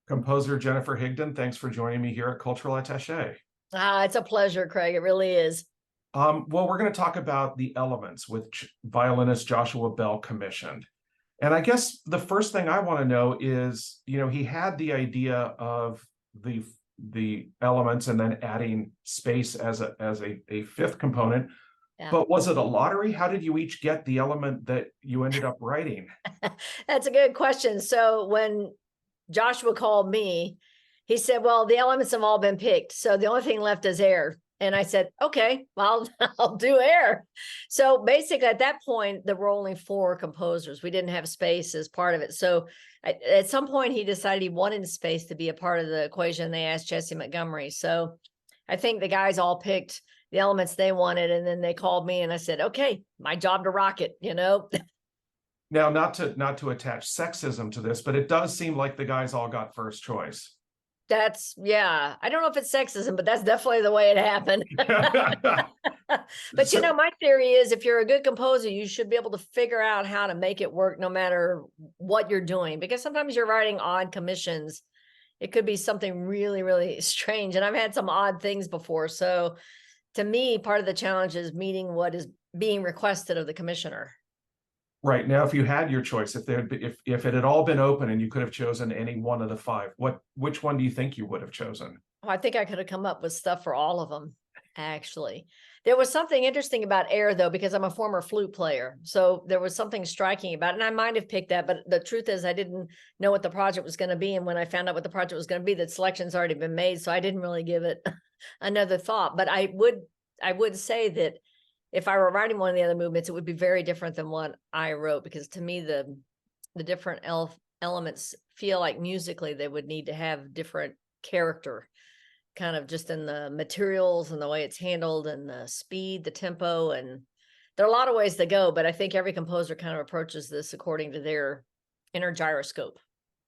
Composer Jennifer Higdon, thanks for joining me here at Cultural Attaché. It's a pleasure, Craig. It really is. Well, we're going to talk about the elements which violinist Joshua Bell commissioned. And I guess the first thing I want to know is, he had the idea of the elements and then adding space as a fifth component. Yeah. But was it a lottery? How did you each get the element that you ended up writing? That's a good question. So when Joshua called me, he said, well, the elements have all been picked. So the only thing left is air. And I said, okay, well, I'll do air. So basically at that point, there were only four composers. We didn't have space as part of it. So at some point he decided he wanted space to be a part of the equation. They asked Jessie Montgomery. So I think the guys all picked the elements they wanted. And then they called me and I said, okay, my job to rock it, Now, not to attach sexism to this, but it does seem like the guys all got first choice. Yeah. I don't know if it's sexism, but that's definitely the way it happened. But my theory is if you're a good composer, you should be able to figure out how to make it work no matter what you're doing, because sometimes you're writing odd commissions. It could be something really, really strange. And I've had some odd things before. So to me, part of the challenge is meeting what is being requested of the commissioner. Right. Now, if you had your choice, if it had all been open and you could have chosen any one of the five, which one do you think you would have chosen? Oh, I think I could have come up with stuff for all of them, actually. There was something interesting about air, though, because I'm a former flute player. So there was something striking about it. And I might have picked that, but the truth is I didn't know what the project was going to be. And when I found out what the project was going to be, the selection's already been made. So I didn't really give it another thought. But I would say that if I were writing one of the other movements, it would be very different than what I wrote, because to me, the different elements feel like musically they would need to have different character, kind of just in the materials and the way it's handled and the speed, the tempo. And there are a lot of ways to go, but I think every composer kind of approaches this according to their inner gyroscope.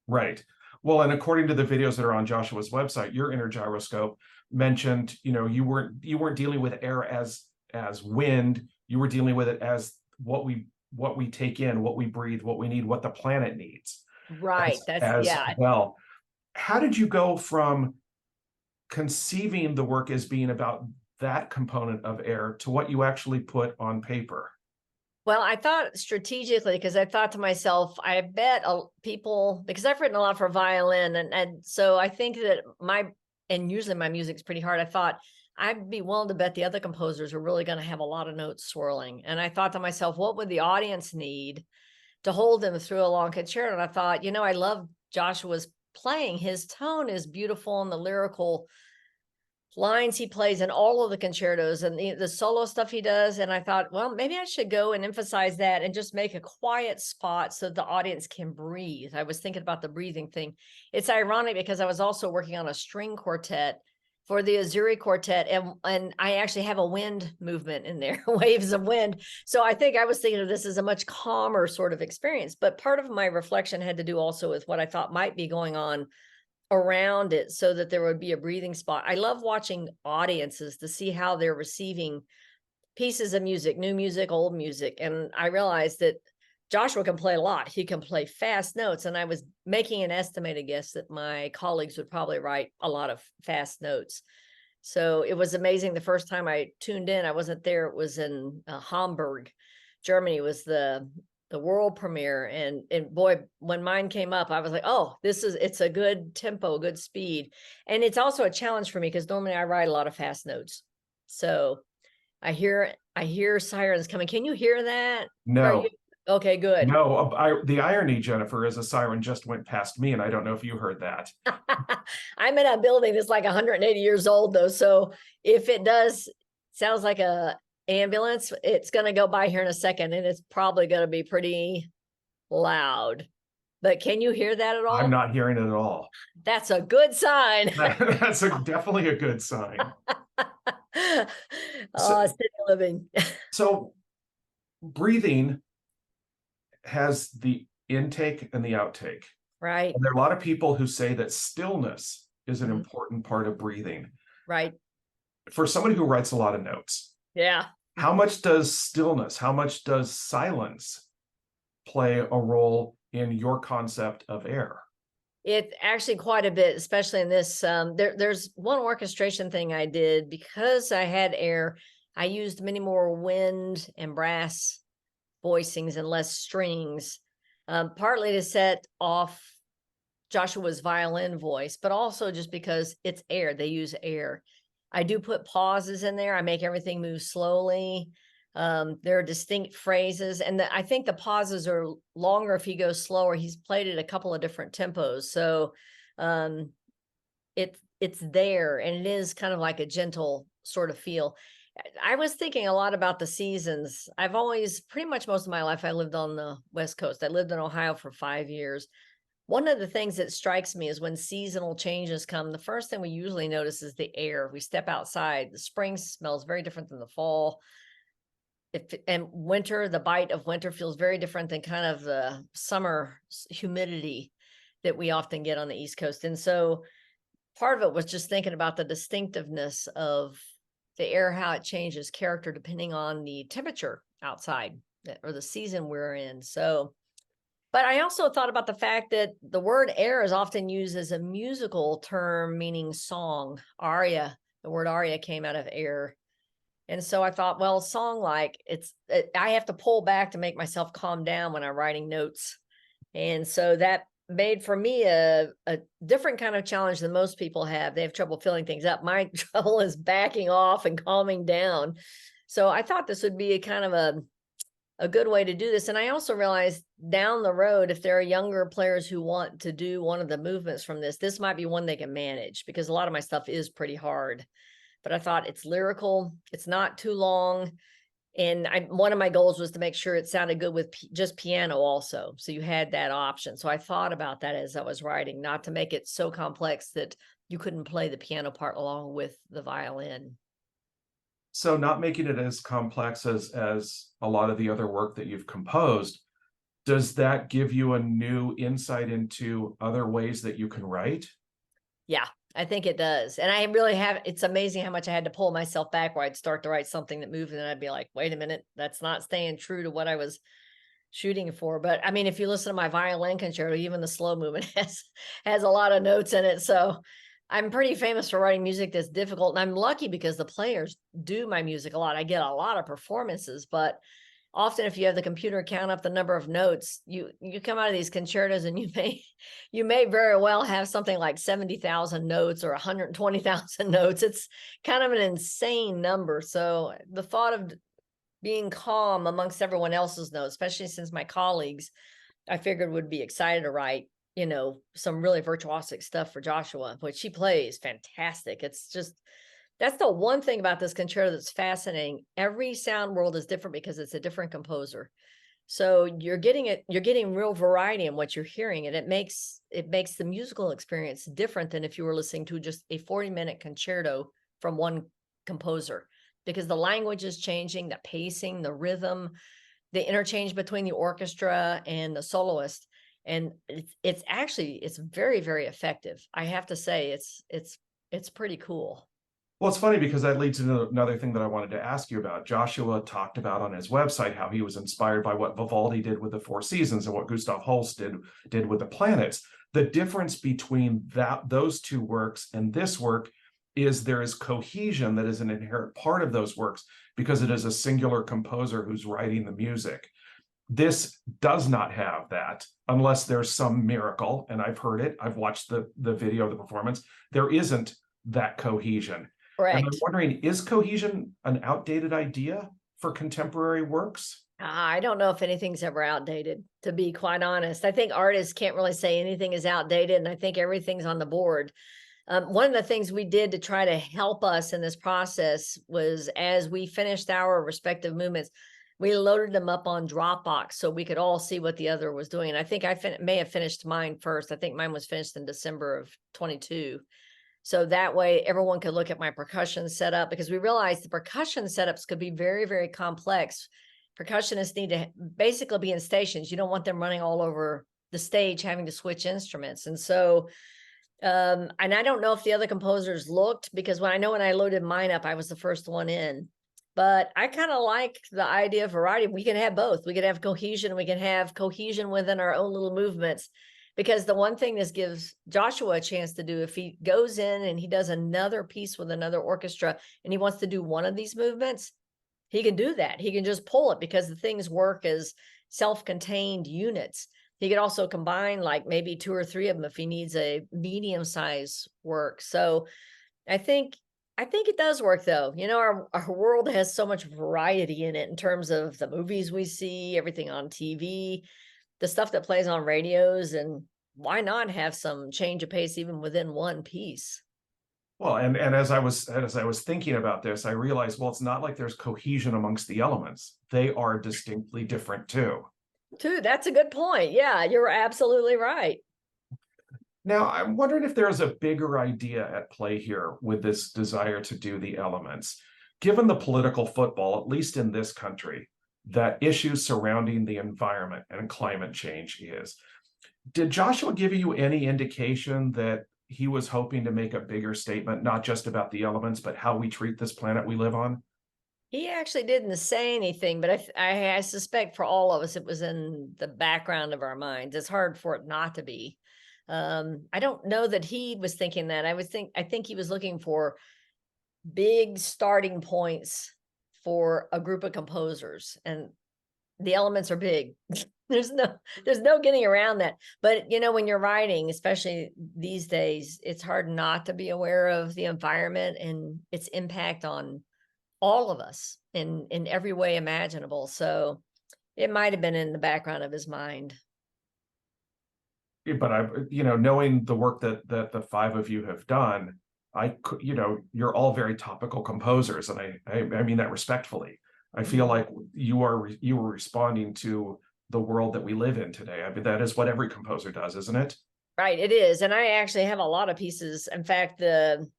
Right. Well, and according to the videos that are on Joshua's website, your inner gyroscope mentioned, you weren't dealing with air as wind. You were dealing with it as what we take in, what we breathe, what we need, what the planet needs. Right. As well. How did you go from conceiving the work as being about that component of air to what you actually put on paper? Well, I thought strategically, because I thought to myself, I bet people, because I've written a lot for violin. And so I think that usually my music's pretty hard. I thought I'd be willing to bet the other composers are really going to have a lot of notes swirling. And I thought to myself, what would the audience need to hold them through a long concerto? And I thought, I love Joshua's playing. His tone is beautiful, and the lyrical lines he plays in all of the concertos and the solo stuff he does. And I thought, well, maybe I should go and emphasize that and just make a quiet spot so the audience can breathe. I was thinking about the breathing thing. It's ironic because I was also working on a string quartet for the Azuri Quartet, and I actually have a wind movement in there, waves of wind. So I think I was thinking of this as a much calmer sort of experience. But part of my reflection had to do also with what I thought might be going on around it, so that there would be a breathing spot. I love watching audiences to see how they're receiving pieces of music, new music, old music. And I realized that Joshua can play a lot. He can play fast notes. And I was making an estimated guess that my colleagues would probably write a lot of fast notes. So it was amazing. The first time I tuned in, I wasn't there. It was in Hamburg, Germany, was the world premiere. And boy, when mine came up, I was like, oh, it's a good tempo, good speed. And it's also a challenge for me because normally I write a lot of fast notes. So I hear sirens coming. Can you hear that? No. Okay, good. No, the irony, Jennifer, is a siren just went past me, and I don't know if you heard that. I'm in a building that's like 180 years old, though. So if it does, sounds like a ambulance, it's going to go by here in a second, and it's probably going to be pretty loud. But can you hear that at all? I'm not hearing it at all. That's a good sign. That's definitely a good sign. City living. So breathing has the intake and the outtake. Right. And there are a lot of people who say that stillness is an important part of breathing. Right. For somebody who writes a lot of notes. Yeah. How much does stillness, how much does silence play a role in your concept of air? It actually quite a bit, especially in this. There's one orchestration thing I did because I had air. I used many more wind and brass voicings and less strings, partly to set off Joshua's violin voice, but also just because it's air. They use air. I do put pauses in there. I make everything move slowly. There are distinct phrases, and I think the pauses are longer if he goes slower. He's played it a couple of different tempos, so um, it's there, and it is kind of like a gentle sort of feel. I was thinking a lot about the seasons. I've always, pretty much most of my life, I lived on the West Coast. I lived in Ohio for 5 years. One of the things that strikes me is when seasonal changes come, the first thing we usually notice is the air. We step outside, the spring smells very different than the fall. And winter, the bite of winter feels very different than kind of the summer humidity that we often get on the East Coast. And so part of it was just thinking about the distinctiveness of the air, how it changes character depending on the temperature outside or the season we're in. So, but I also thought about the fact that the word air is often used as a musical term meaning song, aria. The word aria came out of air. And so I thought, well, song like I have to pull back to make myself calm down when I'm writing notes. And so that made for me a different kind of challenge than most people have. They have trouble filling things up. My trouble is backing off and calming down. So I thought this would be a kind of a good way to do this. And I also realized down the road, if there are younger players who want to do one of the movements from this might be one they can manage, because a lot of my stuff is pretty hard. But I thought it's lyrical, it's not too long. And one of my goals was to make sure it sounded good with just piano also. So you had that option. So I thought about that as I was writing, not to make it so complex that you couldn't play the piano part along with the violin. So not making it as complex as a lot of the other work that you've composed, does that give you a new insight into other ways that you can write? Yeah, I think it does. And I really have, it's amazing how much I had to pull myself back where I'd start to write something that moved and then I'd be like, wait a minute, that's not staying true to what I was shooting for. But I mean, if you listen to my violin concerto, even the slow movement has a lot of notes in it. So I'm pretty famous for writing music that's difficult. And I'm lucky because the players do my music a lot. I get a lot of performances, but often if you have the computer count up the number of notes, you come out of these concertos and you may very well have something like 70,000 notes or 120,000 notes. It's kind of an insane number. So the thought of being calm amongst everyone else's notes, especially since my colleagues, I figured would be excited to write, some really virtuosic stuff for Joshua, which he plays fantastic. It's just, that's the one thing about this concerto that's fascinating. Every sound world is different because it's a different composer. So you're getting real variety in what you're hearing, and it makes the musical experience different than if you were listening to just a 40-minute concerto from one composer, because the language is changing, the pacing, the rhythm, the interchange between the orchestra and the soloist. And it's very, very effective. I have to say it's pretty cool. Well, it's funny because that leads to another thing that I wanted to ask you about. Joshua talked about on his website how he was inspired by what Vivaldi did with the Four Seasons and what Gustav Holst did with the planets. The difference between those two works and this work is there is cohesion that is an inherent part of those works because it is a singular composer who's writing the music. This does not have that unless there's some miracle, and I've heard it. I've watched the video of the performance. There isn't that cohesion. Correct. And I'm wondering, is cohesion an outdated idea for contemporary works? I don't know if anything's ever outdated, to be quite honest. I think artists can't really say anything is outdated, and I think everything's on the board. One of the things we did to try to help us in this process was, as we finished our respective movements, we loaded them up on Dropbox so we could all see what the other was doing. And I think I may have finished mine first. I think mine was finished in December of 22. So that way everyone could look at my percussion setup, because we realized the percussion setups could be very, very complex. Percussionists need to basically be in stations. You don't want them running all over the stage, having to switch instruments. And so, and I don't know if the other composers looked, because when I loaded mine up, I was the first one in. But I kind of like the idea of variety. We can have both. We can have cohesion. We can have cohesion within our own little movements. Because the one thing this gives Joshua a chance to do, if he goes in and he does another piece with another orchestra and he wants to do one of these movements, he can do that. He can just pull it because the things work as self-contained units. He could also combine like maybe 2 or 3 of them if he needs a medium size work. So I think it does work though. You know, our world has so much variety in it in terms of the movies we see, everything on TV, the stuff that plays on radios, and why not have some change of pace even within one piece? Well, and as I was thinking about this, I realized, well, it's not like there's cohesion amongst the elements. They are distinctly different too. Too, that's a good point. Yeah, you're absolutely right. Now, I'm wondering if there's a bigger idea at play here with this desire to do the elements. Given the political football, at least in this country, that issues surrounding the environment and climate change is. Did Joshua give you any indication that he was hoping to make a bigger statement, not just about the elements, but how we treat this planet we live on? He actually didn't say anything, but I suspect for all of us, it was in the background of our minds. It's hard for it not to be. I don't know that he was thinking that. I think he was looking for big starting points for a group of composers, and the elements are big. There's no getting around that. But you know, when you're writing, especially these days, it's hard not to be aware of the environment and its impact on all of us in every way imaginable. So it might have been in the background of his mind. But knowing the work that the five of you have done, you're all very topical composers, and I mean that respectfully. I feel like you were responding to the world that we live in today. I mean, that is what every composer does, isn't it? Right, it is. And I actually have a lot of pieces. In fact, the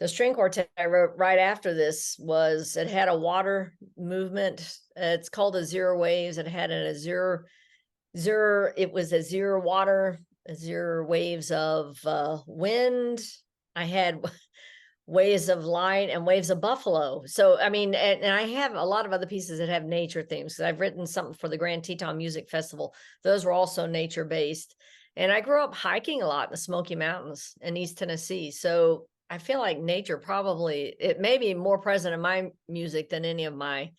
string quartet I wrote right after this it had a water movement. It's called a zero waves. It had a zero, it was a zero water, a zero waves of wind. I had waves of light and waves of buffalo. So, I mean, and I have a lot of other pieces that have nature themes, because I've written something for the Grand Teton Music Festival. Those were also nature based. And I grew up hiking a lot in the Smoky Mountains in East Tennessee. So I feel like nature probably, it may be more present in my music than any of my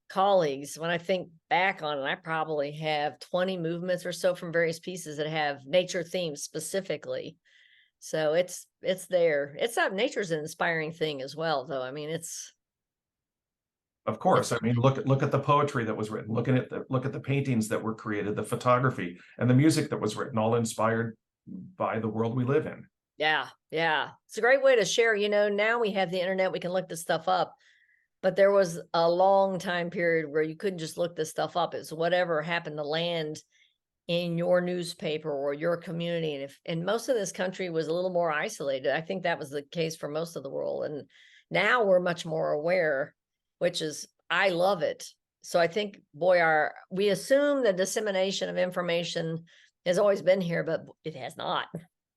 colleagues. When I think back on it, I probably have 20 movements or so from various pieces that have nature themes specifically. So it's there. Nature's an inspiring thing as well, though. I mean, Of course. I mean, look at the poetry that was written. Look at the paintings that were created, the photography and the music that was written, all inspired by the world we live in. yeah. It's a great way to share. You know, now we have the internet, we can look this stuff up. But there was a long time period where you couldn't just look this stuff up. It's whatever happened to land in your newspaper or your community. And most of this country was a little more isolated. I think that was the case for most of the world. And now we're much more aware, I love it. So I think, boy, we assume the dissemination of information has always been here, but it has not.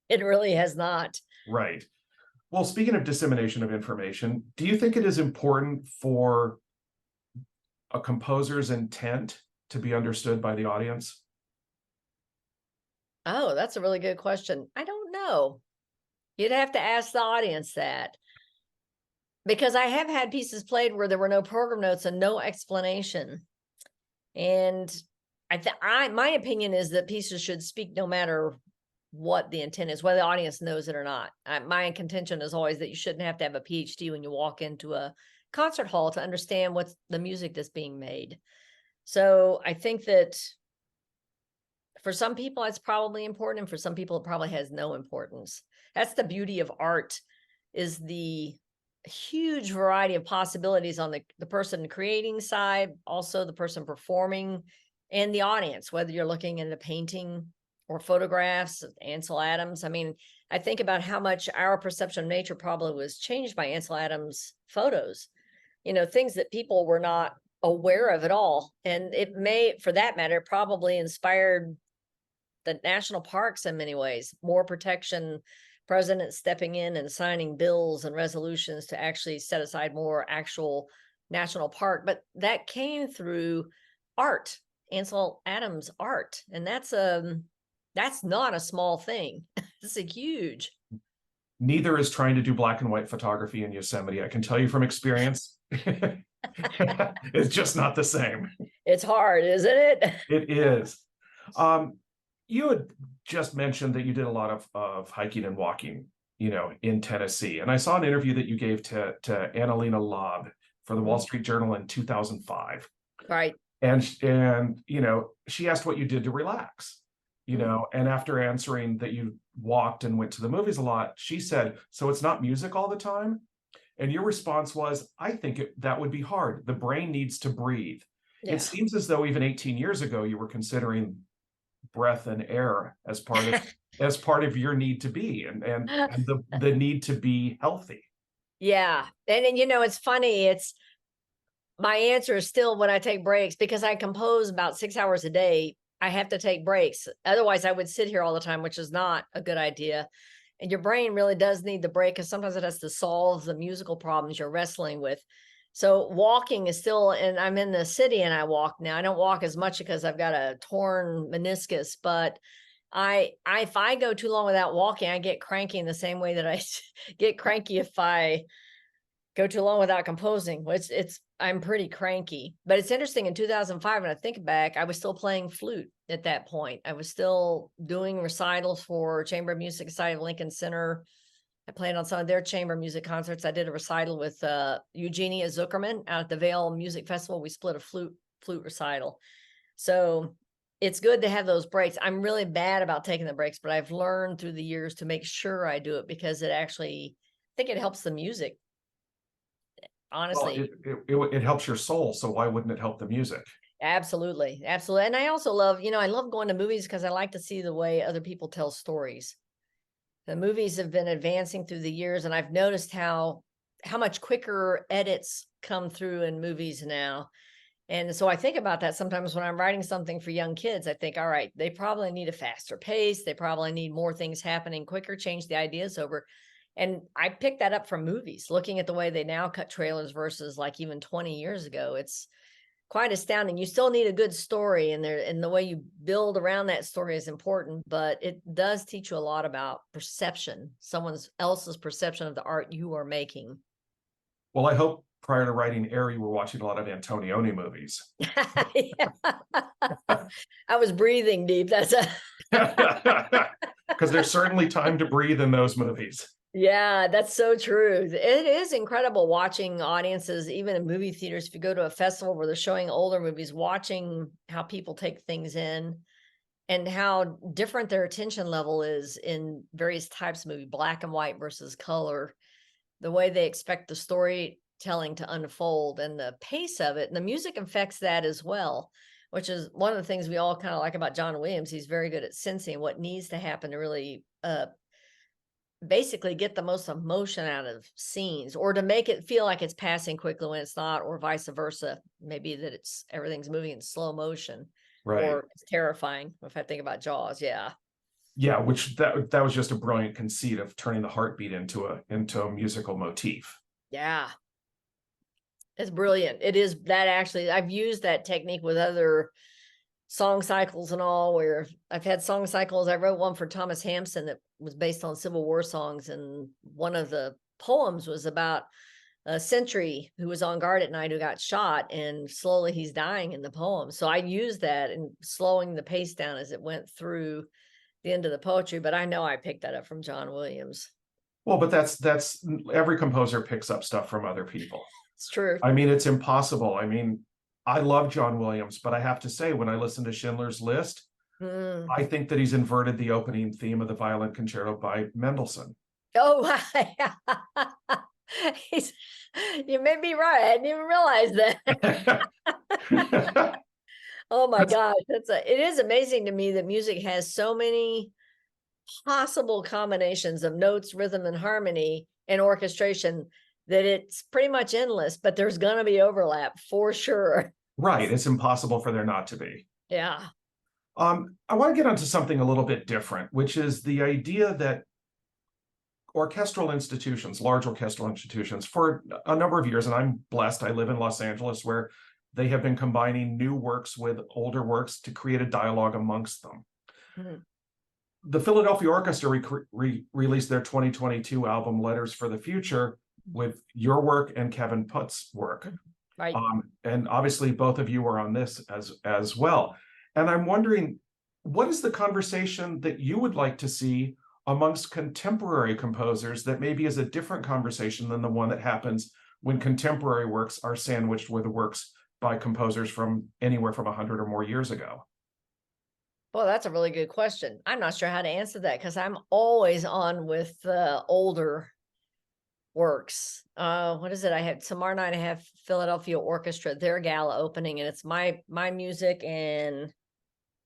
It really has not. Right. Well, speaking of dissemination of information, do you think it is important for a composer's intent to be understood by the audience? Oh, that's a really good question. I don't know. You'd have to ask the audience that. Because I have had pieces played where there were no program notes and no explanation. And my opinion is that pieces should speak no matter what the intent is, whether the audience knows it or not. My contention is always that you shouldn't have to have a PhD when you walk into a concert hall to understand what's the music that's being made. So I think that for some people, it's probably important. And for some people, it probably has no importance. That's the beauty of art, is the huge variety of possibilities on the person creating side, also the person performing, and the audience, whether you're looking at a painting or photographs of Ansel Adams. I mean, I think about how much our perception of nature probably was changed by Ansel Adams' photos, things that people were not aware of at all. And it may, for that matter, probably inspired the national parks in many ways, more protection, president stepping in and signing bills and resolutions to actually set aside more actual national park. But that came through art, Ansel Adams art. And that's That's not a small thing. It's a huge. Neither is trying to do black and white photography in Yosemite. I can tell you from experience, it's just not the same. It's hard, isn't it? It is. You had just mentioned that you did a lot of hiking and walking, in Tennessee. And I saw an interview that you gave to Annalena Lobb for the Wall Street Journal in 2005. Right. And she asked what you did to relax, and after answering that you walked and went to the movies a lot, she said, so it's not music all the time? And your response was, I think that would be hard. The brain needs to breathe. Yeah. It seems as though even 18 years ago, you were considering breath and air as part of your need to be and the need to be healthy. Yeah. And it's funny. My answer is still when I take breaks, because I compose about 6 hours a day. I have to take breaks. Otherwise, I would sit here all the time, which is not a good idea. And your brain really does need the break, because sometimes it has to solve the musical problems you're wrestling with. So walking is still, and I'm in the city and I walk now. I don't walk as much because I've got a torn meniscus, but if I go too long without walking, I get cranky in the same way that I get cranky if I go too long without composing. I'm pretty cranky. But it's interesting, in 2005, when I think back, I was still playing flute at that point. I was still doing recitals for Chamber of Music Society of Lincoln Center. I played on some of their chamber music concerts. I did a recital with Eugenia Zuckerman out at the Vail Music Festival. We split a flute recital. So it's good to have those breaks. I'm really bad about taking the breaks, but I've learned through the years to make sure I do it, because I think it helps the music. Honestly, well, it helps your soul. So why wouldn't it help the music? Absolutely. Absolutely. And I also love, I love going to movies because I like to see the way other people tell stories. The movies have been advancing through the years, and I've noticed how much quicker edits come through in movies now. And so I think about that sometimes when I'm writing something for young kids. I think, all right, they probably need a faster pace. They probably need more things happening quicker, change the ideas over. And I picked that up from movies, looking at the way they now cut trailers versus like even 20 years ago. It's quite astounding. You still need a good story, and the way you build around that story is important, but it does teach you a lot about perception, someone else's perception of the art you are making. Well, I hope prior to writing Air, you were watching a lot of Antonioni movies. I was breathing deep. That's because there's certainly time to breathe in those movies. Yeah, that's so true. It is incredible watching audiences, even in movie theaters. If you go to a festival where they're showing older movies, watching how people take things in and how different their attention level is in various types of movie, black and white versus color, the way they expect the storytelling to unfold and the pace of it. And the music affects that as well, which is one of the things we all kind of like about John Williams. He's very good at sensing what needs to happen to really basically get the most emotion out of scenes, or to make it feel like it's passing quickly when it's not, or vice versa. Maybe that everything's moving in slow motion, right? Or it's terrifying. If I think about Jaws, yeah, which that was just a brilliant conceit of turning the heartbeat into a musical motif. Yeah, it's brilliant. It is that. Actually, I've used that technique with other song cycles and all, where I've had song cycles. I wrote one for Thomas Hampson that was based on Civil War songs, and one of the poems was about a sentry who was on guard at night who got shot, and slowly he's dying in the poem. So I used that and slowing the pace down as it went through the end of the poetry. But I know I picked that up from John Williams. Well, but that's every composer picks up stuff from other people. It's true. I mean, it's impossible. I mean, I love John Williams, but I have to say, when I listen to Schindler's List, I think that he's inverted the opening theme of the Violin Concerto by Mendelssohn. Oh, you may be right. I didn't even realize that. Oh my gosh, it is amazing to me that music has so many possible combinations of notes, rhythm, and harmony and orchestration that it's pretty much endless, but there's going to be overlap for sure. Right. It's impossible for there not to be. Yeah. I want to get onto something a little bit different, which is the idea that orchestral institutions, large orchestral institutions, for a number of years, and I'm blessed, I live in Los Angeles, where they have been combining new works with older works to create a dialogue amongst them. the Philadelphia Orchestra released their 2022 album Letters for the Future with your work and Kevin Putt's work. Right. And obviously both of you are on this as well. And I'm wondering, what is the conversation that you would like to see amongst contemporary composers that maybe is a different conversation than the one that happens when contemporary works are sandwiched with works by composers from anywhere from 100 or more years ago? Well, that's a really good question. I'm not sure how to answer that because I'm always on with the older works. What is it? I have tomorrow night. I have Philadelphia Orchestra, their gala opening, and it's my music and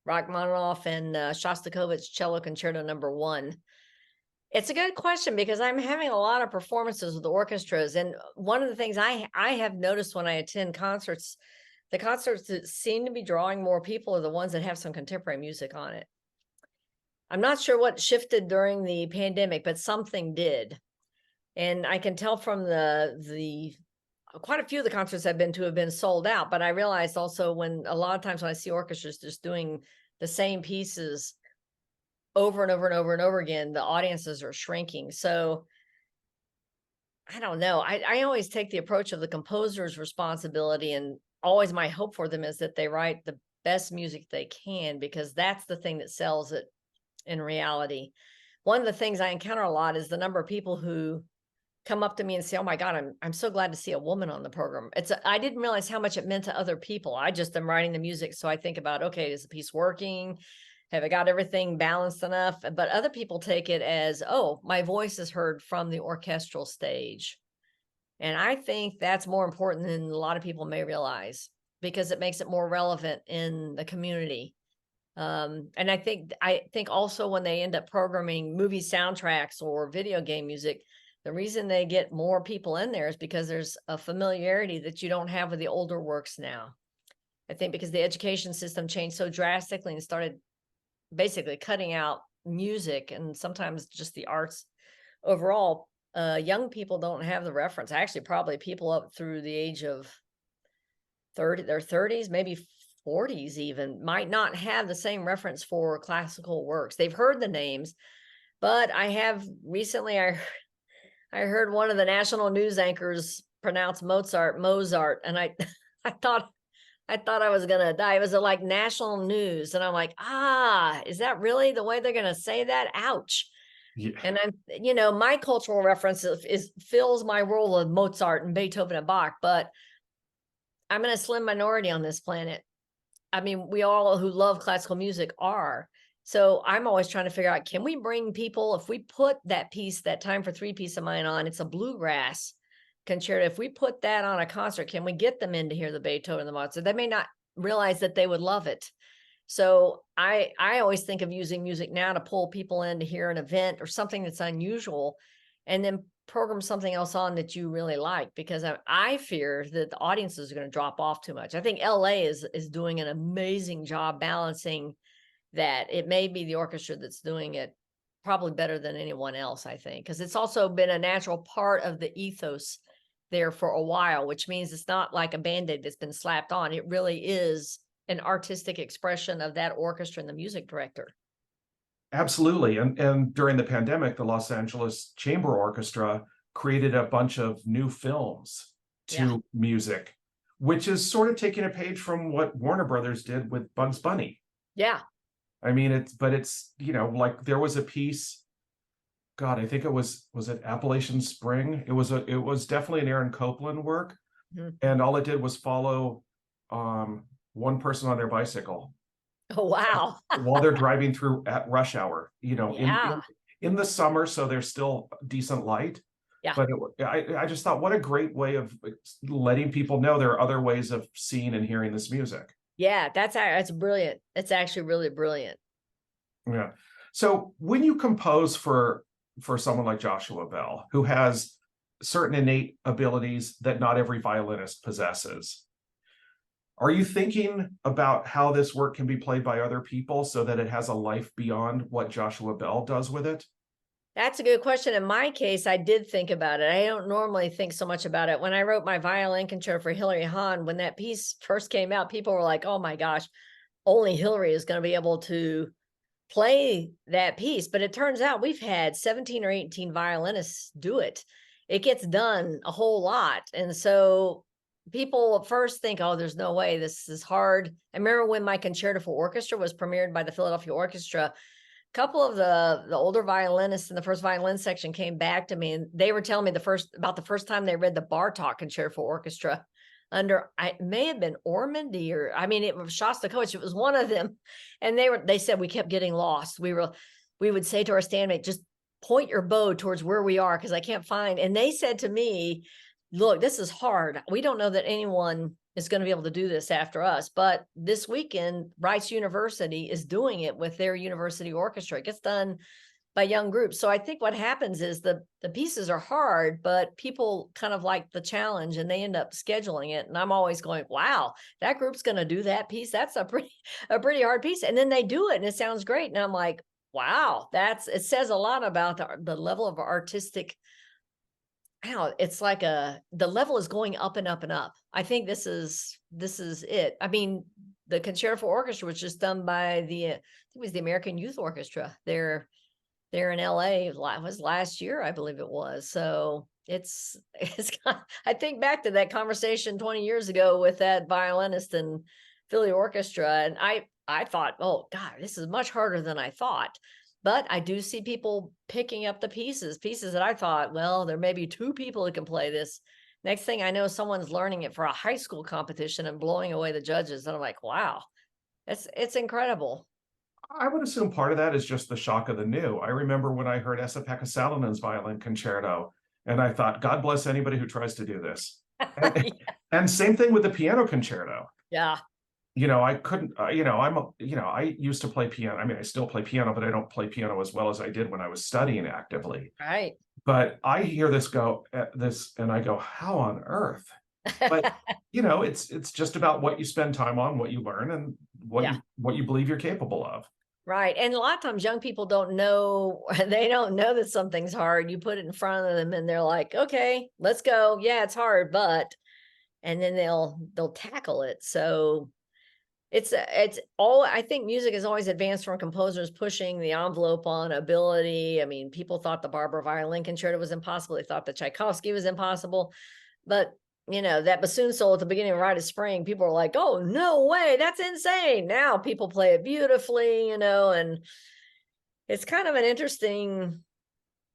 Rachmaninoff and Shostakovich Cello Concerto #1. It's a good question because I'm having a lot of performances with the orchestras, and one of the things I have noticed when I attend concerts, the concerts that seem to be drawing more people are the ones that have some contemporary music on it. I'm not sure what shifted during the pandemic, but something did. And I can tell from the quite a few of the concerts I've been to have been sold out, but I realized also when a lot of times when I see orchestras just doing the same pieces over and over and over and over again, the audiences are shrinking. So I don't know. I always take the approach of the composer's responsibility, and always my hope for them is that they write the best music they can, because that's the thing that sells it in reality. One of the things I encounter a lot is the number of people who come up to me and say, "Oh my God, I'm so glad to see a woman on the program." I didn't realize how much it meant to other people. I just am writing the music, so I think about, okay, is the piece working? Have I got everything balanced enough? But other people take it as, oh, my voice is heard from the orchestral stage. And I think that's more important than a lot of people may realize, because it makes it more relevant in the community. And I think also when they end up programming movie soundtracks or video game music, the reason they get more people in there is because there's a familiarity that you don't have with the older works now. I think because the education system changed so drastically and started basically cutting out music and sometimes just the arts overall, young people don't have the reference. Actually, probably people up through the age of 30, their 30s, maybe 40s even, might not have the same reference for classical works. They've heard the names, but I have recently, I heard one of the national news anchors pronounce Mozart, and I I thought I was gonna die. It was like national news, and I'm like, is that really the way they're gonna say that? Ouch. Yeah. And my cultural reference is fills my role of Mozart and Beethoven and Bach, but I'm in a slim minority on this planet. I mean, we all who love classical music are. So I'm always trying to figure out, can we bring people, if we put that piece, that Time for Three piece of mine on, it's a bluegrass concerto. If we put that on a concert, can we get them in to hear the Beethoven and the Mozart? They may not realize that they would love it. So I always think of using music now to pull people in to hear an event or something that's unusual, and then program something else on that you really like, because I fear that the audiences are going to drop off too much. I think LA is doing an amazing job balancing that. It may be the orchestra that's doing it probably better than anyone else, I think, because it's also been a natural part of the ethos there for a while, which means it's not like a Band-Aid that's been slapped on. It really is an artistic expression of that orchestra and the music director. Absolutely. And during the pandemic, the Los Angeles Chamber Orchestra created a bunch of new films to music, which is sort of taking a page from what Warner Brothers did with Bugs Bunny. Yeah. I mean, it's like there was a piece, God, I think was it Appalachian Spring? It was definitely an Aaron Copland work. Mhm. And all it did was follow one person on their bicycle. Oh, wow. While they're driving through at rush hour, Yeah. in the summer, so there's still decent light. Yeah. But I just thought, what a great way of letting people know there are other ways of seeing and hearing this music. Yeah, that's brilliant. It's actually really brilliant. Yeah. So when you compose for someone like Joshua Bell, who has certain innate abilities that not every violinist possesses, are you thinking about how this work can be played by other people so that it has a life beyond what Joshua Bell does with it? That's a good question. In my case, I did think about it. I don't normally think so much about it. When I wrote my violin concerto for Hilary Hahn, when that piece first came out, people were like, "Oh my gosh, only Hilary is going to be able to play that piece. But it turns out we've had 17 or 18 violinists do it. It gets done a whole lot. And so people at first think, oh, there's no way, this is hard. I remember when my concerto for orchestra was premiered by the Philadelphia Orchestra, couple of the older violinists in the first violin section came back to me, and they were telling me the first time they read the Bartok Concerto for Orchestra under, I may have been Ormandy, or I mean it was Shostakovich, it was one of them. And they said we kept getting lost. We would say to our standmate, just point your bow towards where we are, because I can't find. And they said to me, look, this is hard. We don't know that anyone is going to be able to do this after us. But this weekend, Rice University is doing it with their university orchestra. It gets done by young groups. So I think what happens is the pieces are hard, but people kind of like the challenge and they end up scheduling it. And I'm always going, wow, that group's going to do that piece. That's a pretty hard piece. And then they do it and it sounds great. And I'm like, wow, it says a lot about the level of artistic. It's like the level is going up and up and up. I think this is it. I mean, the Concerto for Orchestra was just done by I think it was the American Youth Orchestra. They're in LA. It was last year, I believe it was. So it's I think back to that conversation 20 years ago with that violinist and Philly Orchestra, and I thought, oh God, this is much harder than I thought. But I do see people picking up the pieces that I thought, well, there may be 2 people who can play this. Next thing I know, someone's learning it for a high school competition and blowing away the judges. And I'm like, wow, it's incredible. I would assume part of that is just the shock of the new. I remember when I heard Esa-Pekka Salonen's violin concerto, and I thought, God bless anybody who tries to do this. And, and same thing with the piano concerto. Yeah. I couldn't, I used to play piano. I mean, I still play piano, but I don't play piano as well as I did when I was studying actively. Right. But I hear this and I go, how on earth? But, it's just about what you spend time on, what you learn, and what you believe you're capable of. Right. And a lot of times young people don't know, they don't know that something's hard. You put it in front of them and they're like, okay, let's go. Yeah, it's hard, and then they'll tackle it. So it's all, I think music has always advanced from composers pushing the envelope on ability. I mean, people thought the Barber violin concerto was impossible. They thought the Tchaikovsky was impossible, but that bassoon solo at the beginning of Rite of Spring, people are like, oh, no way, that's insane. Now people play it beautifully, and it's kind of an interesting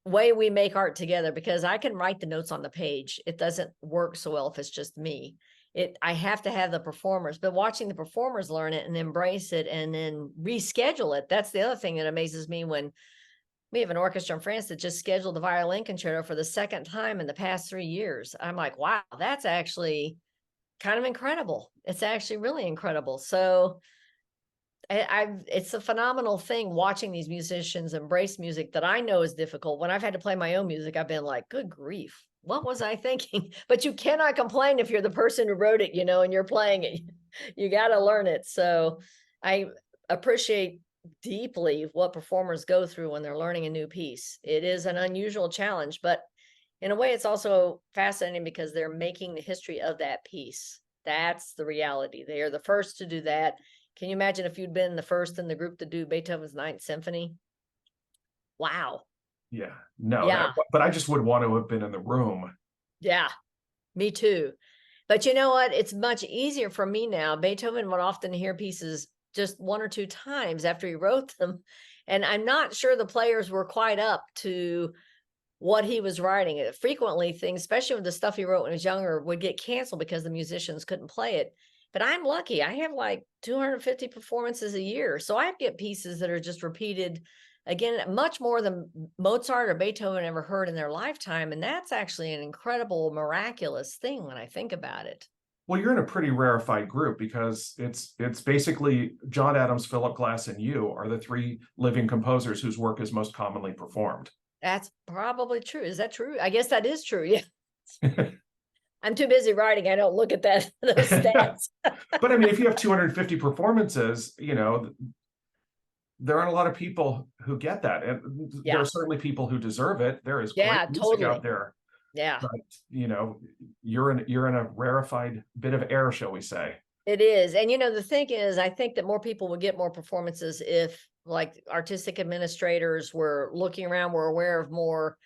way we make art together, because I can write the notes on the page. It doesn't work so well if it's just me. I have to have the performers, but watching the performers learn it and embrace it and then reschedule it. That's the other thing that amazes me, when we have an orchestra in France that just scheduled the violin concerto for the 2nd time in the past 3 years. I'm like, wow, that's actually kind of incredible. It's actually really incredible. So it's a phenomenal thing watching these musicians embrace music that I know is difficult. When I've had to play my own music, I've been like, good grief, what was I thinking? But you cannot complain if you're the person who wrote it, and you're playing it. You got to learn it. So I appreciate deeply what performers go through when they're learning a new piece. It is an unusual challenge, but in a way it's also fascinating because they're making the history of that piece. That's the reality. They are the first to do that. Can you imagine if you'd been the first in the group to do Beethoven's 9th Symphony? Wow. Yeah, no, Yeah. but I just would want to have been in the room. Yeah, me too. But you know what? It's much easier for me now. Beethoven would often hear pieces just 1 or 2 times after he wrote them. And I'm not sure the players were quite up to what he was writing. Frequently things, especially with the stuff he wrote when he was younger, would get canceled because the musicians couldn't play it. But I'm lucky. I have like 250 performances a year. So I get pieces that are just repeated again, much more than Mozart or Beethoven ever heard in their lifetime. And that's actually an incredible, miraculous thing when I think about it. Well, you're in a pretty rarefied group, because it's basically John Adams, Philip Glass, and you are the 3 living composers whose work is most commonly performed. That's probably true. Is that true? I guess that is true. Yeah. I'm too busy writing. I don't look at those stats. But I mean, if you have 250 performances, there aren't a lot of people who get that. And there are certainly people who deserve it. There is great music out there. Yeah. But you're in a rarefied bit of air, shall we say. It is. And the thing is, I think that more people would get more performances if like artistic administrators were looking around, were aware of more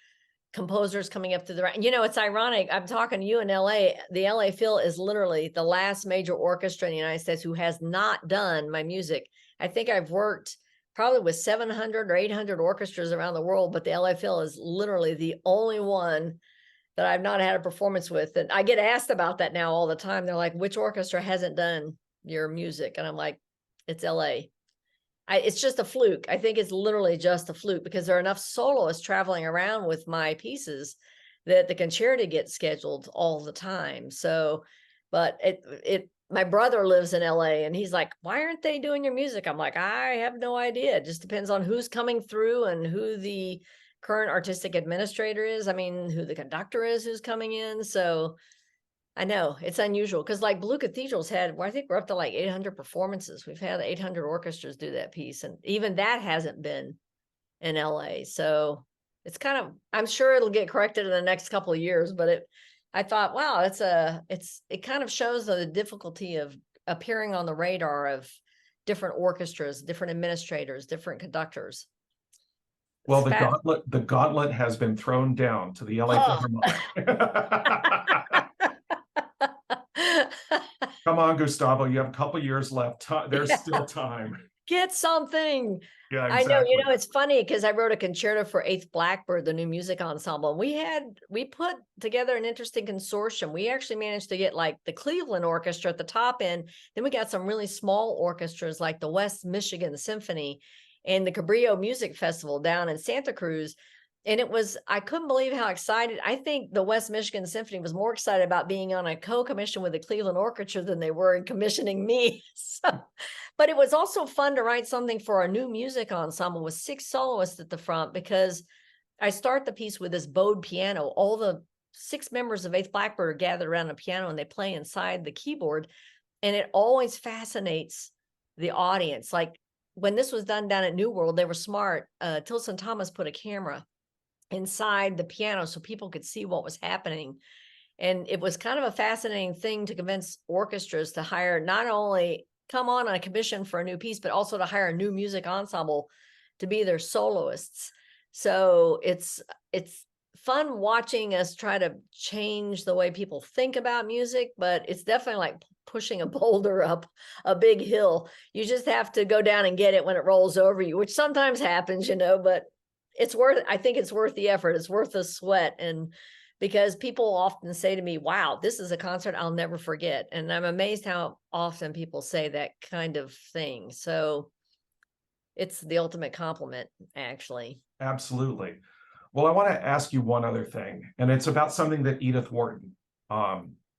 composers coming up to the right. You know, it's ironic. I'm talking to you in LA. The LA Phil is literally the last major orchestra in the United States who has not done my music. I think I've worked probably with 700 or 800 orchestras around the world, but the LA Phil is literally the only one that I've not had a performance with. And I get asked about that now all the time. They're like, which orchestra hasn't done your music? And I'm like, it's LA. It's just a fluke. I think it's literally just a fluke because there are enough soloists traveling around with my pieces that the concerto gets scheduled all the time. So, but my brother lives in LA and he's like, why aren't they doing your music? I'm like, I have no idea. It just depends on who's coming through and who the current artistic administrator is. I mean, who the conductor is who's coming in. So I know it's unusual because like Blue Cathedral's had, well, I think we're up to like 800 performances. We've had 800 orchestras do that piece. And even that hasn't been in LA. So it's kind of, I'm sure it'll get corrected in the next couple of years, but I thought, wow, it kind of shows the difficulty of appearing on the radar of different orchestras, different administrators, different conductors. Well, the gauntlet has been thrown down to the LA Philharmonic. Come on, Gustavo, you have a couple years left. There's still time. Get something. Yeah, exactly. I know, exactly. it's funny because I wrote a concerto for Eighth Blackbird, the new music ensemble. We put together an interesting consortium. We actually managed to get like the Cleveland Orchestra at the top end. Then we got some really small orchestras like the West Michigan Symphony and the Cabrillo Music Festival down in Santa Cruz. And I couldn't believe how excited. I think the West Michigan Symphony was more excited about being on a co-commission with the Cleveland Orchestra than they were in commissioning me. But it was also fun to write something for our new music ensemble with 6 soloists at the front, because I start the piece with this bowed piano. All the 6 members of Eighth Blackbird are gathered around a piano and they play inside the keyboard. And it always fascinates the audience. Like when this was done down at New World, they were smart. Tilson Thomas put a camera inside the piano so people could see what was happening. And it was kind of a fascinating thing to convince orchestras to hire, not only come on a commission for a new piece, but also to hire a new music ensemble to be their soloists. So it's fun watching us try to change the way people think about music, but it's definitely like pushing a boulder up a big hill. You just have to go down and get it when it rolls over you, which sometimes happens, but I think it's worth the effort. It's worth the sweat. And because people often say to me, wow, this is a concert I'll never forget. And I'm amazed how often people say that kind of thing. So it's the ultimate compliment, actually. Absolutely. Well, I want to ask you one other thing, and it's about something that Edith Wharton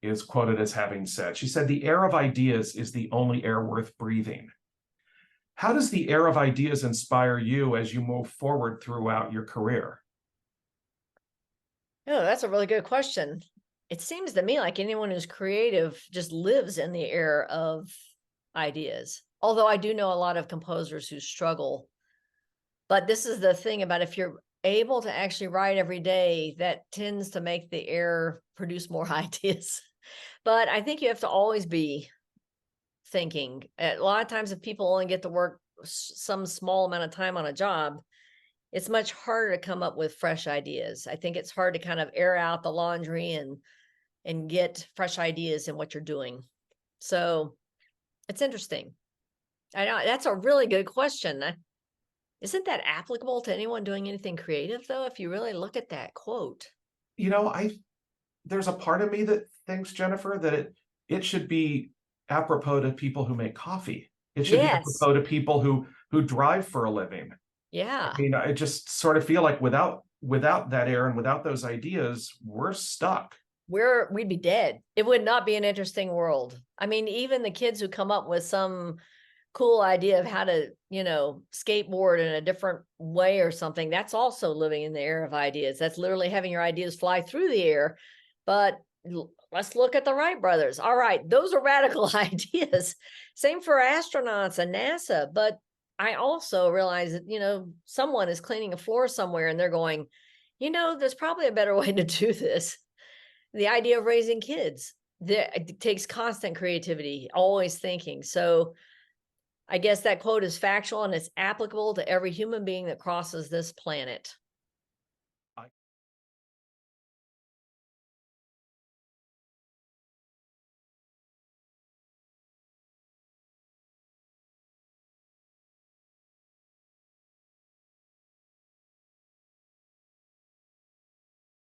is quoted as having said. She said, "The air of ideas is the only air worth breathing." How does the air of ideas inspire you as you move forward throughout your career? Oh, that's a really good question. It seems to me like anyone who's creative just lives in the air of ideas. Although I do know a lot of composers who struggle. But this is the thing about if you're able to actually write every day, that tends to make the air produce more ideas. But I think you have to always be thinking. A lot of times if people only get to work some small amount of time on a job, it's much harder to come up with fresh ideas. I think it's hard to kind of air out the laundry and get fresh ideas in what you're doing. So it's interesting. I know that's a really good question. Isn't that applicable to anyone doing anything creative though? If you really look at that quote. There's a part of me that thinks, Jennifer, that it should be apropos to people who make coffee. It should be apropos to people who drive for a living. Yeah. I mean, I just sort of feel like without that air and without those ideas, we're stuck. We'd be dead. It would not be an interesting world. I mean, even the kids who come up with some cool idea of how to, skateboard in a different way or something, that's also living in the air of ideas. That's literally having your ideas fly through the air. But let's look at the Wright brothers. All right, those are radical ideas. Same for astronauts and NASA. But I also realize that, someone is cleaning a floor somewhere and they're going, there's probably a better way to do this. The idea of raising kids, it takes constant creativity, always thinking. So I guess that quote is factual and it's applicable to every human being that crosses this planet.